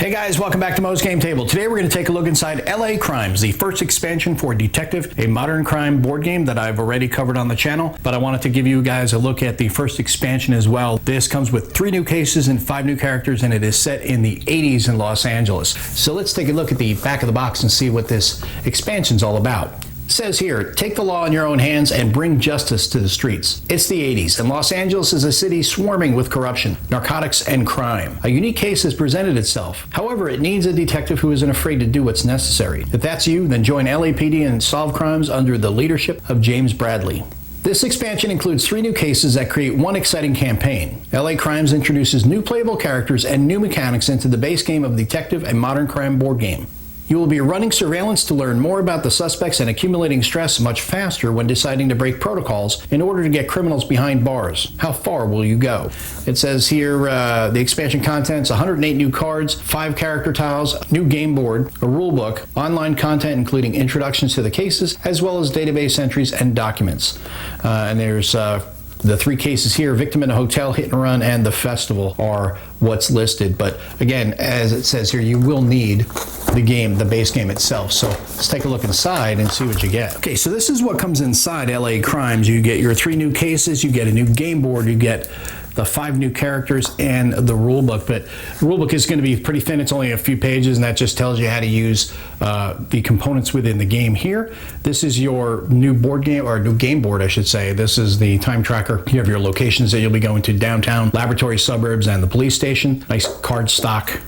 Hey guys, welcome back to Mo's Game Table. Today we're going to take a look inside LA Crimes, the first expansion for Detective, a modern crime board game that I've already covered on the channel, but I wanted to give you guys a look at the first expansion as well. This comes with 3 new cases and 5 new characters, and it is set in the 80s in Los Angeles. So let's take a look at the back of the box and see what this expansion's all about. It says here, take the law in your own hands and bring justice to the streets. It's the 80s, and Los Angeles is a city swarming with corruption, narcotics, and crime. A unique case has presented itself. However, it needs a detective who isn't afraid to do what's necessary. If that's you, then join LAPD and solve crimes under the leadership of James Bradley. This expansion includes 3 new cases that create one exciting campaign. LA Crimes introduces new playable characters and new mechanics into the base game of Detective, a modern crime board game. You will be running surveillance to learn more about the suspects and accumulating stress much faster when deciding to break protocols in order to get criminals behind bars. How far will you go? It says here the expansion contents 108 new cards, 5 character tiles, new game board, a rule book, online content including introductions to the cases, as well as database entries and documents. And there's the 3 cases here, Victim in a Hotel, Hit and Run, and The Festival are what's listed. But again, as it says here, you will need the game, the base game itself. So let's take a look inside and see what you get. Okay, so this is what comes inside LA Crimes. You get your 3 new cases, you get a new game board, you get the 5 new characters, and the rule book. But the rule book is going to be pretty thin. It's only a few pages, and that just tells you how to use the components within the game here. This is your new board game, or new game board, I should say. This is the time tracker. You have your locations that you'll be going to: downtown, laboratory, suburbs, and the police station. Nice card stock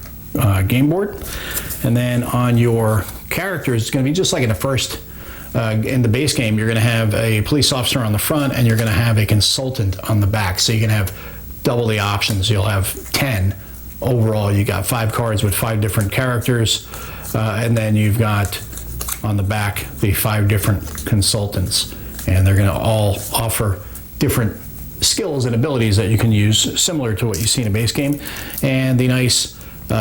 game board. And then on your characters, it's going to be just like in the first in the base game. You're going to have a police officer on the front, and you're going to have a consultant on the back. So you can have double the options. You'll have 10 overall. You got 5 cards with 5 different characters, and then you've got on the back the 5 different consultants, and they're going to all offer different skills and abilities that you can use, similar to what you see in a base game. And the nice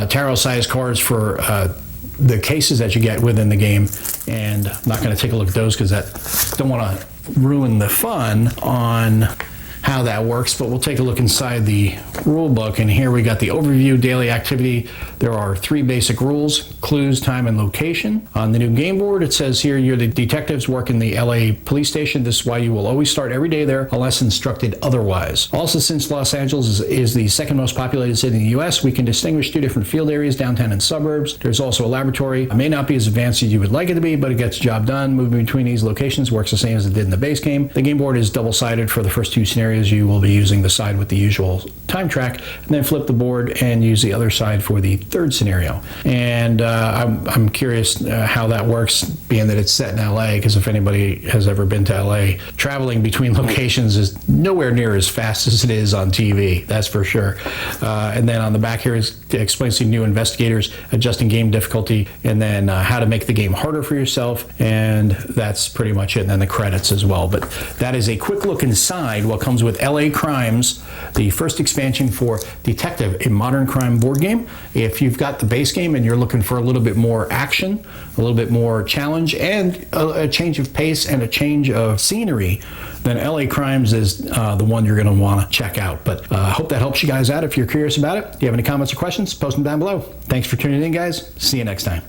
tarot size cards for the cases that you get within the game. And I'm not going to take a look at those because I don't want to ruin the fun on how that works, but we'll take a look inside the rule book. And here we got the overview, daily activity. There are 3 basic rules: clues, time, and location. On the new game board, it says here you're the detectives work in the LA police station. This is why you will always start every day there unless instructed otherwise. Also, since Los Angeles is the 2nd most populated city in the US, we can distinguish 2 different field areas, downtown and suburbs. There's also a laboratory. It may not be as advanced as you would like it to be, but it gets the job done. Moving between these locations works the same as it did in the base game. The game board is double-sided for the first 2 scenarios. You will be using the side with the usual time track, and then flip the board and use the other side for the 3rd scenario. And I'm curious how that works, being that it's set in LA, because if anybody has ever been to LA, traveling between locations is nowhere near as fast as it is on TV, that's for sure. And then on the back here it explains to new investigators, adjusting game difficulty, and then how to make the game harder for yourself, and that's pretty much it. And then the credits as well. But that is a quick look inside what comes with LA Crimes, the first expansion for Detective, a modern crime board game. If you've got the base game and you're looking for a little bit more action, a little bit more challenge, and a change of pace and a change of scenery, then LA Crimes is the one you're going to want to check out. But I hope that helps you guys out if you're curious about it. If you have any comments or questions, post them down below. Thanks for tuning in, guys. See you next time.